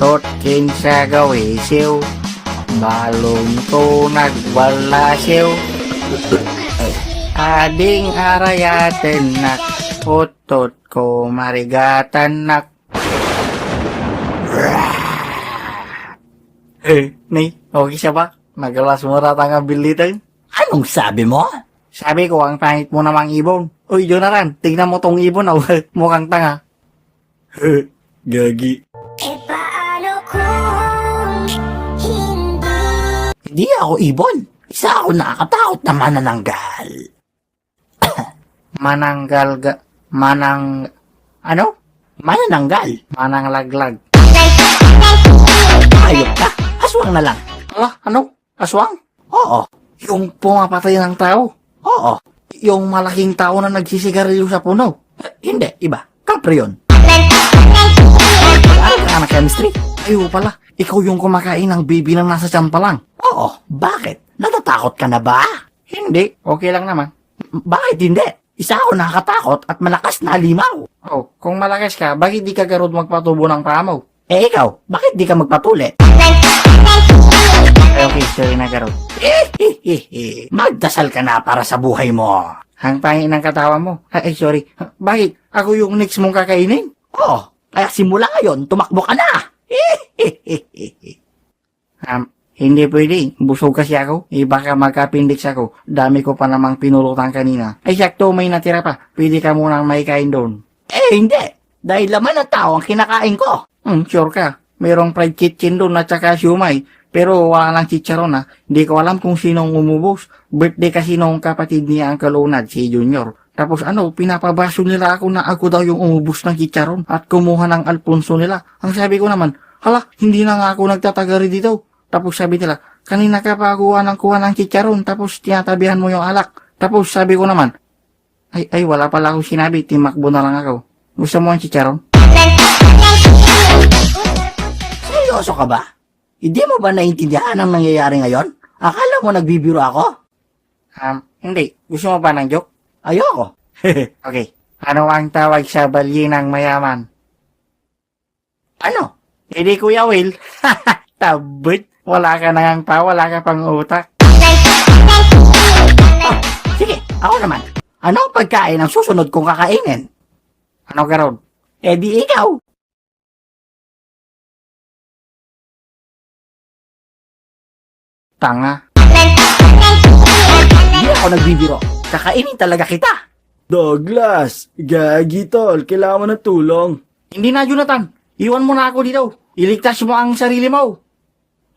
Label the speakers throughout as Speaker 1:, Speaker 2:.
Speaker 1: Tot kinsa gawisiw, balon ko nagbalasiw. Ading arayaten nak, utot ko marigatan nak. Ni, okay siya ba? Nagalas mo rata nga bilitan.
Speaker 2: Anong sabi mo?
Speaker 1: Sabi ko, ang pangit mo namang ibon. Uy, Jonathan, tignan mo tong ibon, mukhang tanga. Gagi.
Speaker 2: Hindi ako ibon. Isa ako nakakatakot na manananggal.
Speaker 1: Ano?
Speaker 2: Manananggal?
Speaker 1: Mananglaglag.
Speaker 2: Ayop ka. Aswang na lang.
Speaker 1: Ano? Aswang?
Speaker 2: Oo.
Speaker 1: Yung pumapatay ng tao?
Speaker 2: Oo.
Speaker 1: Yung malaking tao na nagsisigarilyo sa puno?
Speaker 2: Hindi. Iba. Kapre yun.
Speaker 1: Ano ka na chemistry? Ayaw pala. Ikaw yung kumakain ng baby na nasa tiyan pa lang.
Speaker 2: Oo. Bakit? Natatakot ka na ba?
Speaker 1: Hindi. Okay lang naman.
Speaker 2: Bakit hindi? Isa ako nakakatakot at malakas na halimaw.
Speaker 1: Oh, kung malakas ka, bakit di ka garod magpatubo ng paa mo?
Speaker 2: Ikaw, bakit di ka magpatuli?
Speaker 1: Okay, sorry na garod.
Speaker 2: Magdasal ka na para sa buhay mo.
Speaker 1: Ang pangit ng katawan mo. Ay, sorry. Bakit? Ako yung next mong kakainin?
Speaker 2: Oo. Kaya simula ngayon, tumakbo ka na.
Speaker 1: Hindi pwede. Busog kasi ako. Baka magka-appendix ako. Dami ko pa namang pinulutan kanina. Ay, sakto, may natira pa. Pwede ka munang may kain doon.
Speaker 2: Hindi. Dahil laman ng tao ang kinakain ko.
Speaker 1: Sure ka. Mayroong fried kitchen doon at saka siumay. Pero wala lang chicharon ha. Hindi ko alam kung sinong umubos. Birthday kasi nung kapatid niya ang kalunad, si Junior. Tapos pinapabaso nila ako na ako daw yung umubos ng chicharon at kumuha ng Alfonso nila. Ang sabi ko naman, hala, hindi na nga ako nagtatagari dito. Tapos sabi nila, kanina ka pa kuha ng chicharon, tapos tinatabihan mo yung alak. Tapos sabi ko naman, ay wala pala akong sinabi, timakbo na lang ako. Gusto mo ang chicharon?
Speaker 2: Seryoso ka ba? Hindi mo ba naiintindihan ang nangyayari ngayon? Akala mo nagbibiro ako?
Speaker 1: Hindi. Gusto mo ba ng joke?
Speaker 2: Ayoko.
Speaker 1: Okay. Ano ang tawag sa balye ng mayaman?
Speaker 2: Ano?
Speaker 1: Hindi Kuya Will. Tabot. Wala ka na ngang pa, wala ka pang utak.
Speaker 2: Sige, ako naman. Ano ang pagkain ang susunod kong kakainin?
Speaker 1: Ano ka ron?
Speaker 2: Di ikaw.
Speaker 1: Tanga.
Speaker 2: Hindi ako nagbibiro. Kakainin talaga kita.
Speaker 3: Douglas, gagi tol, kailangan mo ng tulong.
Speaker 1: Hindi na, Jonathan. Iwan mo na ako dito. Iligtas mo ang sarili mo.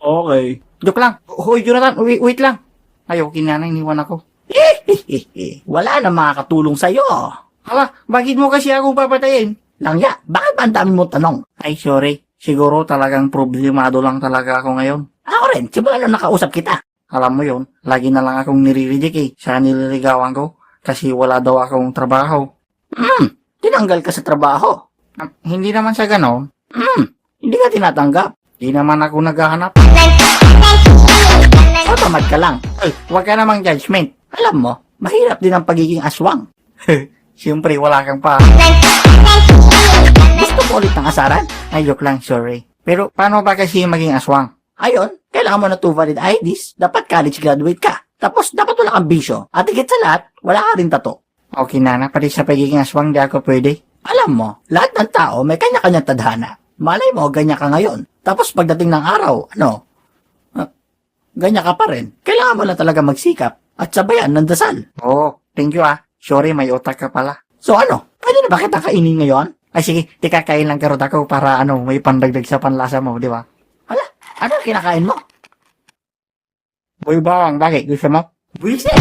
Speaker 3: Okay.
Speaker 1: Joke lang. Hoy, Jonathan, wait lang. Ayaw, kinana, iniwan ako.
Speaker 2: Wala na makakatulong sa'yo.
Speaker 1: Hala, bakit mo kasi ako papatayin?
Speaker 2: Langya, bakit ba ang dami mong tanong?
Speaker 1: Ay, sorry. Siguro talagang problemado lang talaga ako ngayon.
Speaker 2: Ako rin, simula nung nakausap kita.
Speaker 1: Alam mo yon, lagi na lang akong nire-reject sa nililigawan ko kasi wala daw akong trabaho.
Speaker 2: Tinanggal ka sa trabaho.
Speaker 1: Hindi naman sa ganon.
Speaker 2: Hindi ka tinatanggap.
Speaker 1: Di naman ako naghahanap.
Speaker 2: Otamad ka lang.
Speaker 1: Ay, huwag ka namang judgment.
Speaker 2: Alam mo, mahirap din ang pagiging aswang.
Speaker 1: Siyempre, wala kang pa.
Speaker 2: Gusto mo ulit ng asaran?
Speaker 1: Ay, joke lang, sorry. Pero, paano ba kasi maging aswang?
Speaker 2: Ayon, kailangan mo na 2 valid IDs, dapat college graduate ka. Tapos, dapat wala kang bisyo. At higit sa lahat, wala ka rin tato.
Speaker 1: Okay, nana, pati sa pagiging aswang, di ako pwede.
Speaker 2: Alam mo, lahat ng tao may kanya-kanyang tadhana. Malay mo, ganyan ka ngayon. Tapos pagdating ng araw, ganyan ka pa rin. Kailangan mo lang talaga magsikap at sabayan ng dasal.
Speaker 1: Oh, thank you ah. Sorry, may utak ka pala.
Speaker 2: So pwede na ba kita kainin ngayon?
Speaker 1: Ay, sige, tikakain lang karot ako para may pandagdag sa panlasa mo, di ba?
Speaker 2: Hala, ano ang kinakain mo?
Speaker 1: Boy bawang, bakit? Gusto mo?
Speaker 2: Buwisit!